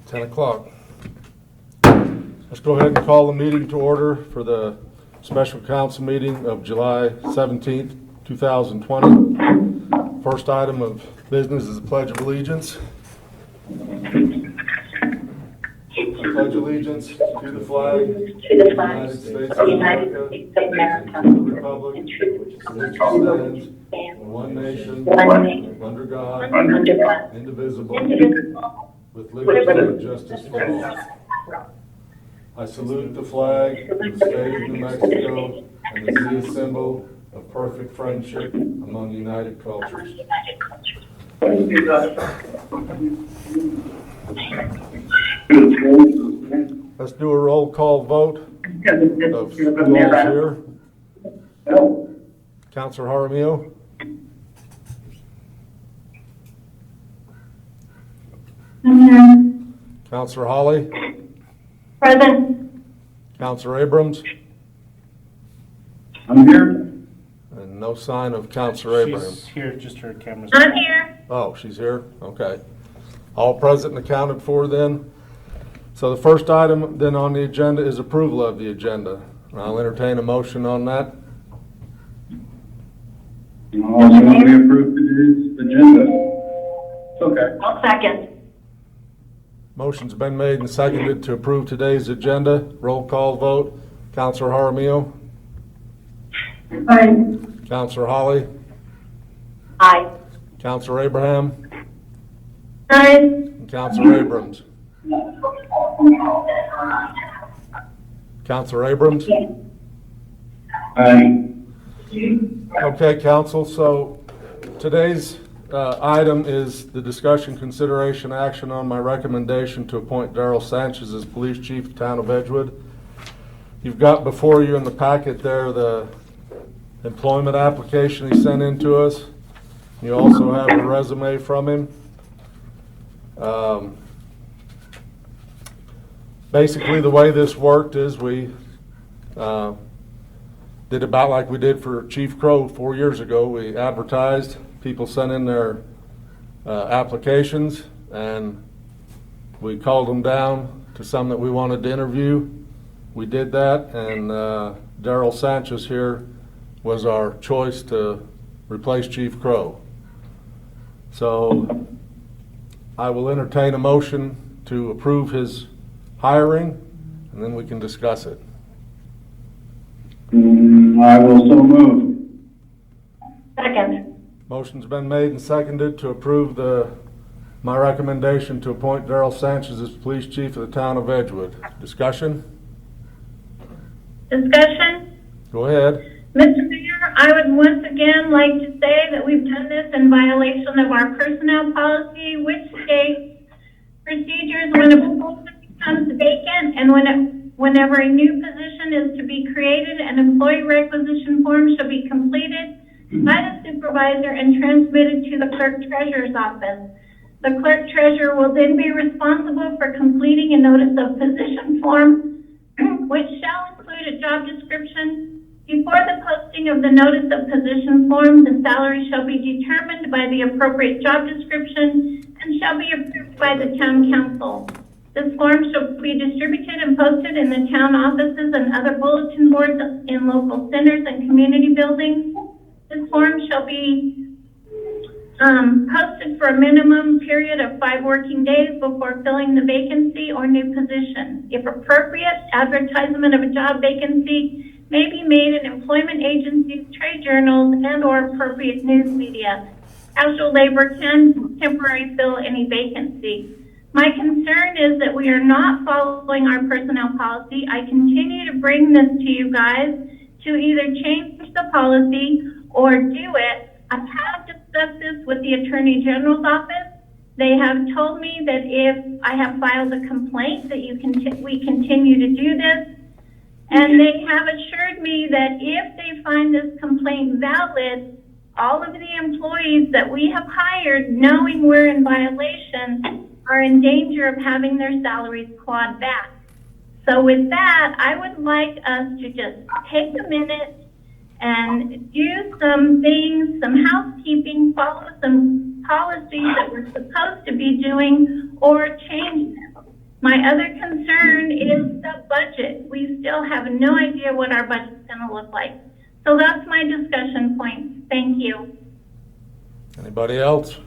10 o'clock. Let's go ahead and call the meeting to order for the special council meeting of July 17th, 2020. First item of business is the Pledge of Allegiance. I pledge allegiance to the flag of the United States of America, and to the republic which stands one nation, under God, indivisible, with liberty and justice for all. I salute the flag of the state of New Mexico and is the symbol of perfect friendship among united cultures. Let's do a roll call vote of who all is here. Councilor Jaramillo. I'm here. Councilor Holly. Present. Councilor Abrams. I'm here. And no sign of Councilor Abrams. She's here, just her camera's I'm here. Oh, she's here? Okay. All present and accounted for then. So the first item then on the agenda is approval of the agenda. I'll entertain a motion on that. Also, we approve today's agenda. It's okay. I'll second. Motion's been made and seconded to approve today's agenda. Roll call vote. Councilor Jaramillo. Aye. Councilor Holly. Aye. Councilor Abraham. Aye. And Councilor Abrams. Councilor Abrams. Aye. Okay, council, so today's item is the discussion, consideration, action on my recommendation to appoint Darrell Sanchez as police chief of the town of Edgewood. You've got before you in the packet there the employment application he sent in to us. You also have a resume from him. Basically, the way this worked is we did about like we did for Chief Crow 4 years ago. We advertised, people sent in their applications, and we called them down to some that we wanted to interview. We did that, and Darrell Sanchez here was our choice to replace Chief Crow. So I will entertain a motion to approve his hiring, and then we can discuss it. I will so move. Second. Motion's been made and seconded to approve my recommendation to appoint Darrell Sanchez as police chief of the town of Edgewood. Discussion? Discussion? Go ahead. Mr. Mayor, I would once again like to say that we've done this in violation of our personnel policy, which states procedures when a position becomes vacant and whenever a new position is to be created, an employee requisition form shall be completed by the supervisor and transmitted to the clerk treasurer's office. The clerk treasurer will then be responsible for completing a notice of position form, which shall include a job description. Before the posting of the notice of position form, the salary shall be determined by the appropriate job description and shall be approved by the town council. This form shall be distributed and posted in the town offices and other bulletin boards in local centers and community buildings. This form shall be posted for a minimum period of 5 working days before filling the vacancy or new position. If appropriate, advertisement of a job vacancy may be made in employment agencies, trade journals, and or appropriate news media. Casual labor can temporarily fill any vacancy. My concern is that we are not following our personnel policy. I continue to bring this to you guys to either change the policy or do it. I have discussed this with the Attorney General's office. They have told me that if I have filed a complaint that we continue to do this. And they have assured me that if they find this complaint valid, all of the employees that we have hired, knowing we're in violation, are in danger of having their salaries clawed back. So with that, I would like us to just take a minute and do some things, some housekeeping, follow some policies that we're supposed to be doing, or change them. My other concern is the budget. We still have no idea what our budget's going to look like. So that's my discussion point. Thank you. Anybody else?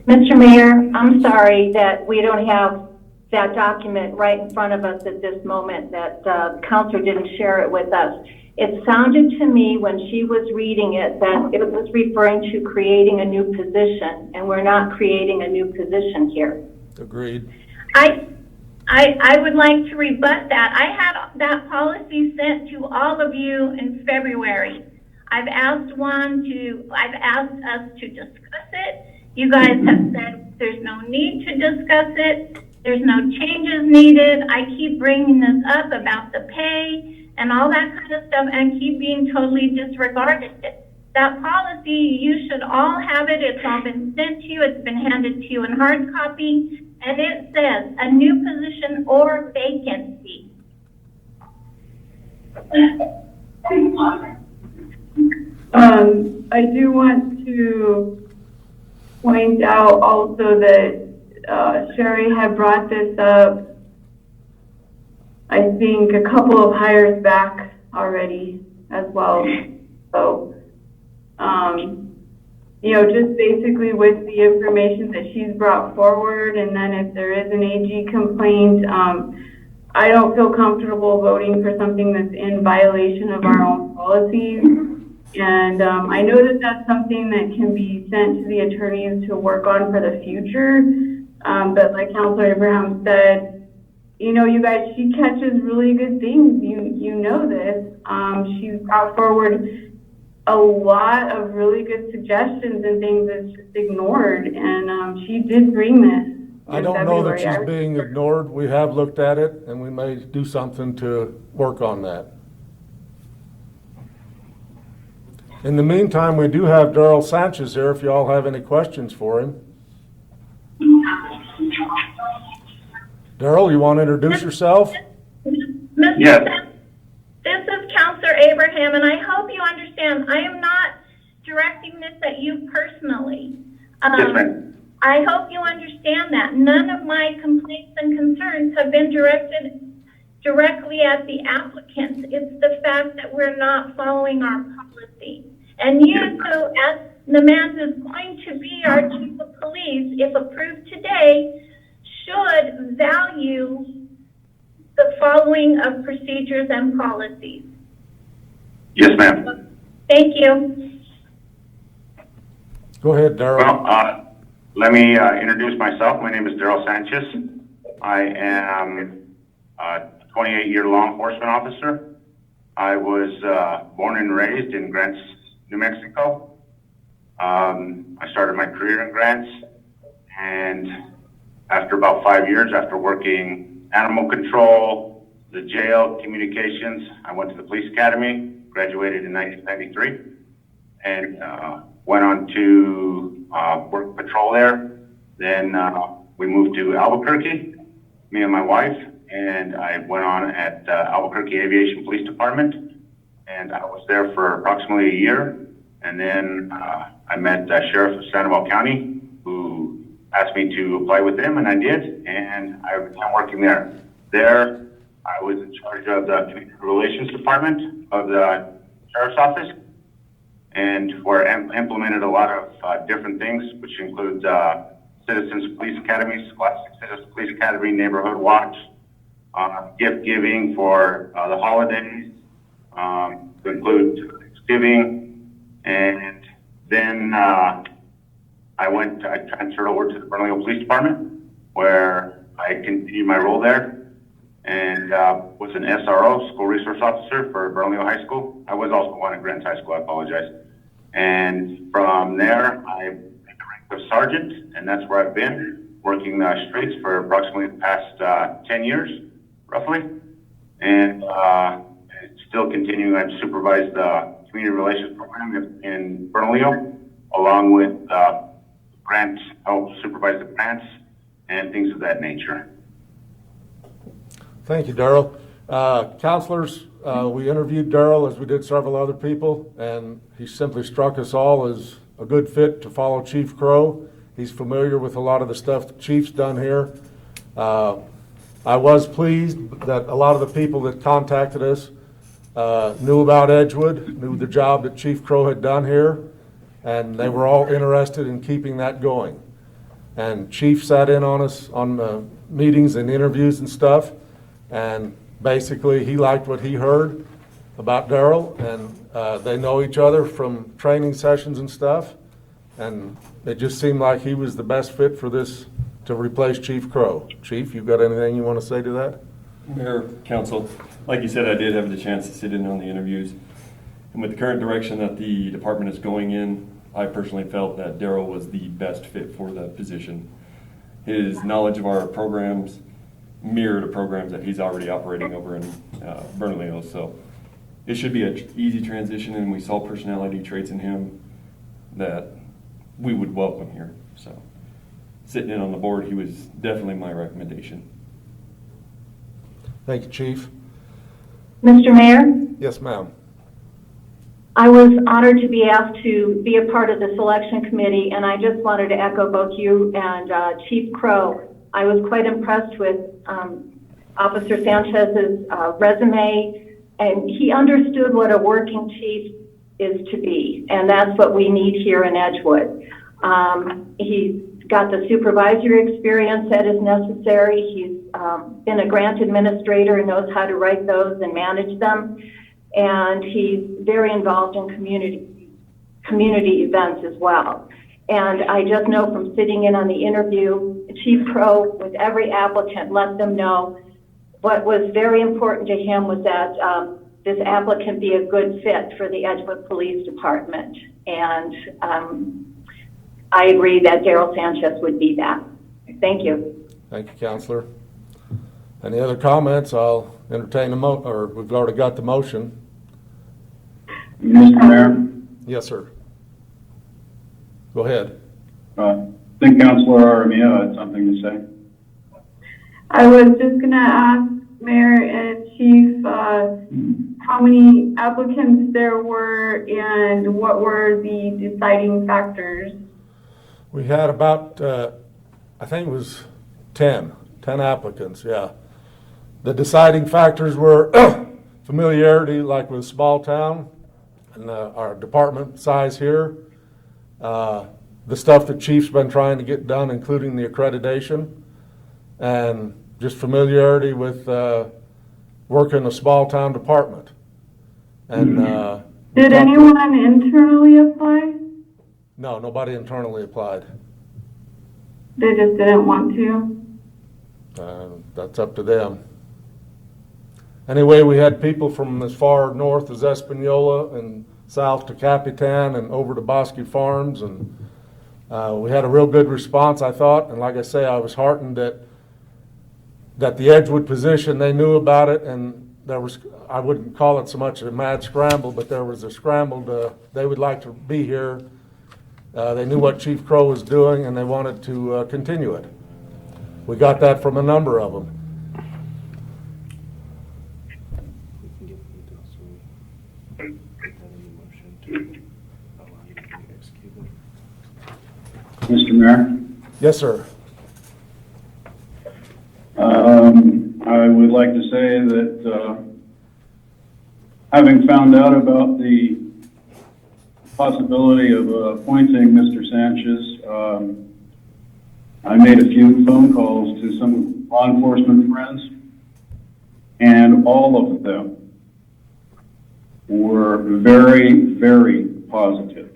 Mr. Mayor, I'm sorry that we don't have that document right in front of us at this moment, that Counselor didn't share it with us. It sounded to me when she was reading it that it was referring to creating a new position, and we're not creating a new position here. Agreed. I would like to rebut that. I had that policy sent to all of you in February. I've asked us to discuss it. You guys have said there's no need to discuss it. There's no changes needed. I keep bringing this up about the pay and all that kind of stuff and keep being totally disregarded. That policy, you should all have it. It's all been sent to you. It's been handed to you in hard copy. And it says a new position or vacancy. I do want to point out also that Sherry had brought this up, I think, a couple of hires back already as well. So, you know, just basically with the information that she's brought forward, and then if there is an AG complaint, I don't feel comfortable voting for something that's in violation of our own policies. And I know that that's something that can be sent to the attorneys to work on for the future. But like Counselor Abraham said, you know, you guys, she catches really good things. You know this. She's brought forward a lot of really good suggestions and things that's just ignored. And she did bring this. I don't know that she's being ignored. We have looked at it, and we may do something to work on that. In the meantime, we do have Darrell Sanchez here if you all have any questions for him. Darrell, you want to introduce yourself? Mr. Yes. This is Counselor Abraham, and I hope you understand, I am not directing this at you personally. Yes, ma'am. I hope you understand that. None of my complaints and concerns have been directed directly at the applicants. It's the fact that we're not following our policy. And you, so as the man who's going to be our chief of police, if approved today, should value the following of procedures and policies. Yes, ma'am. Thank you. Go ahead, Darrell. Well, let me introduce myself. My name is Darrell Sanchez. I am a 28-year law enforcement officer. I was born and raised in Grants, New Mexico. I started my career in Grants, and after about 5 years, after working animal control, the jail, communications, I went to the police academy, graduated in 1993, and went on to work patrol there. Then we moved to Albuquerque, me and my wife, and I went on at Albuquerque Aviation Police Department, and I was there for approximately a year. And then I met Sheriff of Sandoval County, who asked me to apply with him, and I did, and I began working there. There, I was in charge of the Community Relations Department of the Sheriff's Office, and where implemented a lot of different things, which includes Citizens Police Academy, Scholastic Citizens Police Academy, Neighborhood Watch, gift giving for the holidays, to include Thanksgiving, and then I transferred over to the Bernalillo Police Department, where I continued my role there, and was an SRO, School Resource Officer for Bernalillo High School. I was also one at Grants High School, I apologize. And from there, I made the rank of sergeant, and that's where I've been, working the streets for approximately the past 10 years, roughly. And still continuing, I've supervised the Community Relations Program in Bernalillo, along with grants, help supervise the grants and things of that nature. Thank you, Darrell. Counselors, we interviewed Darrell as we did several other people, and he simply struck us all as a good fit to follow Chief Crow. He's familiar with a lot of the stuff the Chief's done here. I was pleased that a lot of the people that contacted us knew about Edgewood, knew the job that Chief Crow had done here, and they were all interested in keeping that going. And Chief sat in on us on meetings and interviews and stuff, and basically he liked what he heard about Darrell, and they know each other from training sessions and stuff, and it just seemed like he was the best fit for this to replace Chief Crow. Chief, you got anything you want to say to that? Mayor, Council, like you said, I did have the chance to sit in on the interviews. And with the current direction that the department is going in, I personally felt that Darrell was the best fit for the position. His knowledge of our programs mirrored the programs that he's already operating over in Bernalillo. So it should be an easy transition, and we saw personality traits in him that we would welcome here. So sitting in on the board, he was definitely my recommendation. Thank you, Chief. Mr. Mayor, Yes, ma'am. I was honored to be asked to be a part of the selection committee, and I just wanted to echo both you and Chief Crow. I was quite impressed with Officer Sanchez's resume, and he understood what a working chief is to be, and that's what we need here in Edgewood. He's got the supervisory experience that is necessary. He's been a grant administrator and knows how to write those and manage them. And he's very involved in community events as well. And I just know from sitting in on the interview, Chief Crow, with every applicant, let them know what was very important to him was that this applicant be a good fit for the Edgewood Police Department. And I agree that Darrell Sanchez would be that. Thank you. Thank you, Counselor. Any other comments? I'll entertain we've already got the motion. Mr. Mayor, Yes, sir. Go ahead. I think Councilor Armia had something to say. I was just gonna ask Mayor and Chief, how many applicants there were and what were the deciding factors? We had about, I think it was 10 applicants, yeah. The deciding factors were familiarity, like with a small town, and our department size here. The stuff that Chief's been trying to get done, including the accreditation, and just familiarity with working a small town department. And Did anyone internally apply? No, nobody internally applied. They just didn't want to? That's up to them. Anyway, we had people from as far north as Espanola and south to Capitan and over to Bosque Farms, and we had a real good response, I thought. And like I say, I was heartened that the Edgewood position, they knew about it, and there was, I wouldn't call it so much a mad scramble, but there was a scramble they would like to be here. They knew what Chief Crow was doing, and they wanted to continue it. We got that from a number of them. Mr. Mayor, Yes, sir. I would like to say that having found out about the possibility of appointing Mr. Sanchez, I made a few phone calls to some law enforcement friends, and all of them were very, very positive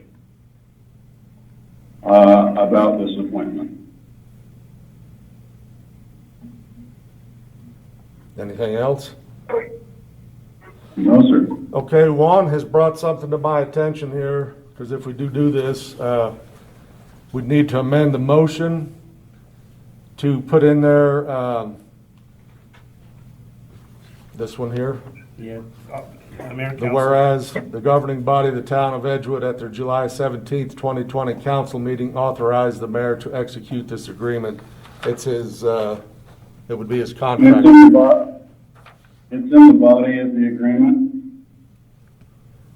about this appointment. Anything else? No, sir. Okay, Juan has brought something to my attention here, because if we do this, we'd need to amend the motion to put in there this one here. Yeah. The whereas the governing body of the town of Edgewood at their July 17th, 2020 council meeting authorized the mayor to execute this agreement. It's his, it would be his contract. It's in the body of the agreement.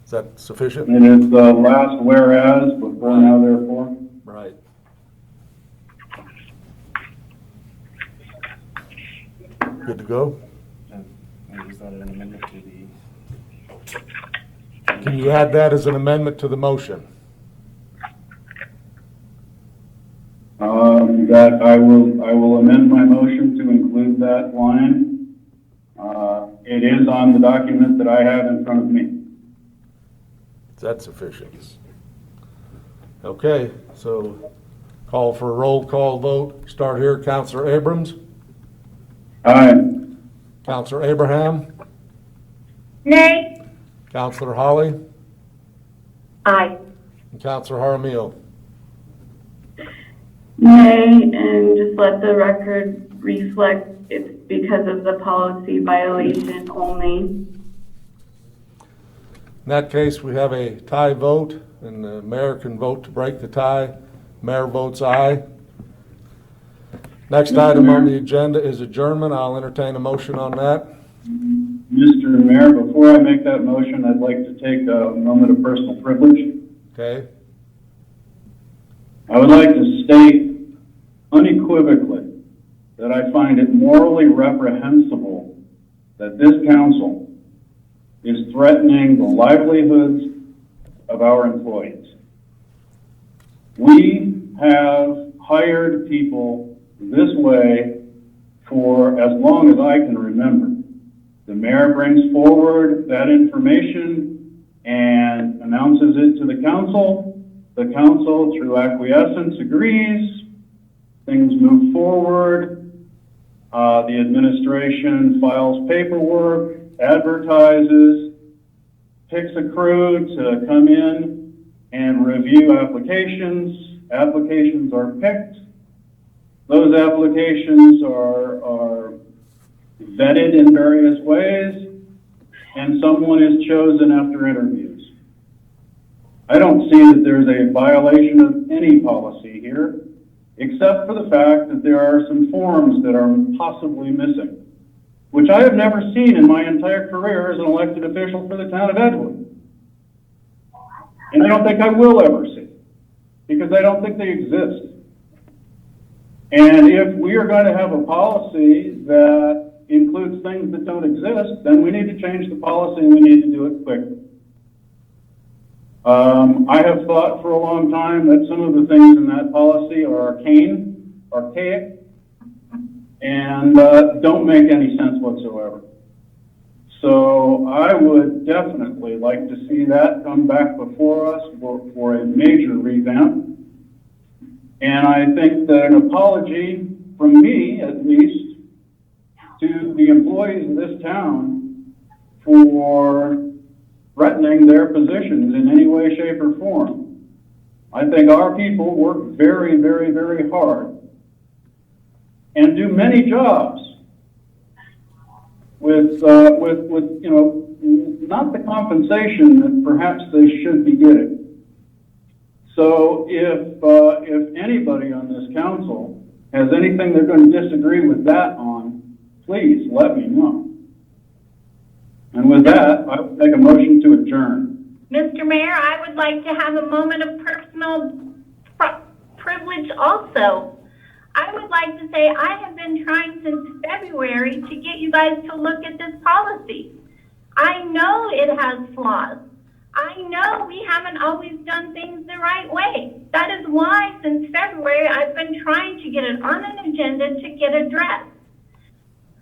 Is that sufficient? It is the last whereas before now therefore. Right. Good to go? Is that an amendment to the? Can you add that as an amendment to the motion? That I will amend my motion to include that line. It is on the document that I have in front of me. Is that sufficient? Okay, so call for a roll call vote. Start here, Counselor Abrams. Aye. Counselor Abraham. Nay. Counselor Holly. Aye. And Counselor Jaramillo. Nay, and just let the record reflect it's because of the policy violation only. In that case, we have a tie vote, and the mayor can vote to break the tie. Mayor votes aye. Next item on the agenda is adjournment. I'll entertain a motion on that. Mr. Mayor, before I make that motion, I'd like to take a moment of personal privilege. Okay? I would like to state unequivocally that I find it morally reprehensible that this council is threatening the livelihoods of our employees. We have hired people this way for as long as I can remember. The mayor brings forward that information and announces it to the council. The council, through acquiescence, agrees. Things move forward. The administration files paperwork, advertises, picks a crew to come in and review applications. Applications are picked. Those applications are vetted in various ways, and someone is chosen after interviews. I don't see that there's a violation of any policy here, except for the fact that there are some forms that are possibly missing, which I have never seen in my entire career as an elected official for the town of Edgewood. And I don't think I will ever see, because I don't think they exist. And if we are going to have a policy that includes things that don't exist, then we need to change the policy and we need to do it quickly. I have thought for a long time that some of the things in that policy are arcane, archaic, and don't make any sense whatsoever. So I would definitely like to see that come back before us for a major revamp. And I think that an apology from me, at least, to the employees of this town for threatening their positions in any way, shape, or form. I think our people work very, very, very hard and do many jobs with you know, not the compensation that perhaps they should be getting. So if anybody on this council has anything they're going to disagree with that on, please let me know. And with that, I would make a motion to adjourn. Mr. Mayor, I would like to have a moment of personal privilege also. I would like to say I have been trying since February to get you guys to look at this policy. I know it has flaws. I know we haven't always done things the right way. That is why since February I've been trying to get it on an agenda to get addressed.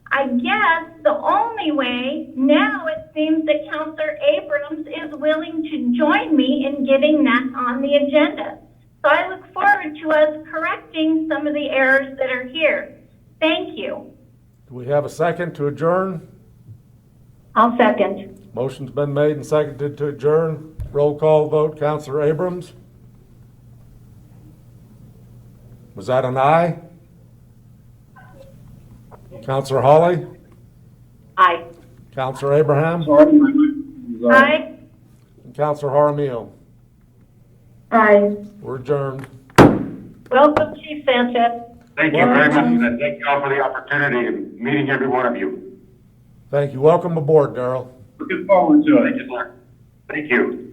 I guess the only way now it seems that Counselor Abrams is willing to join me in getting that on the agenda. So I look forward to us correcting some of the errors that are here. Thank you. Do we have a second to adjourn? I'll second. Motion's been made and seconded to adjourn. Roll call vote, Counselor Abrams. Was that an aye? Counselor Holly? Aye. Counselor Abraham? Sorry, my mic was Aye. And Counselor Jaramillo? Aye. We're adjourned. Welcome, Chief Sanchez. Thank you very much, and thank you all for the opportunity of meeting every one of you. Thank you. Welcome aboard, Daryl. Looking forward to it. Thank you, sir. Thank you.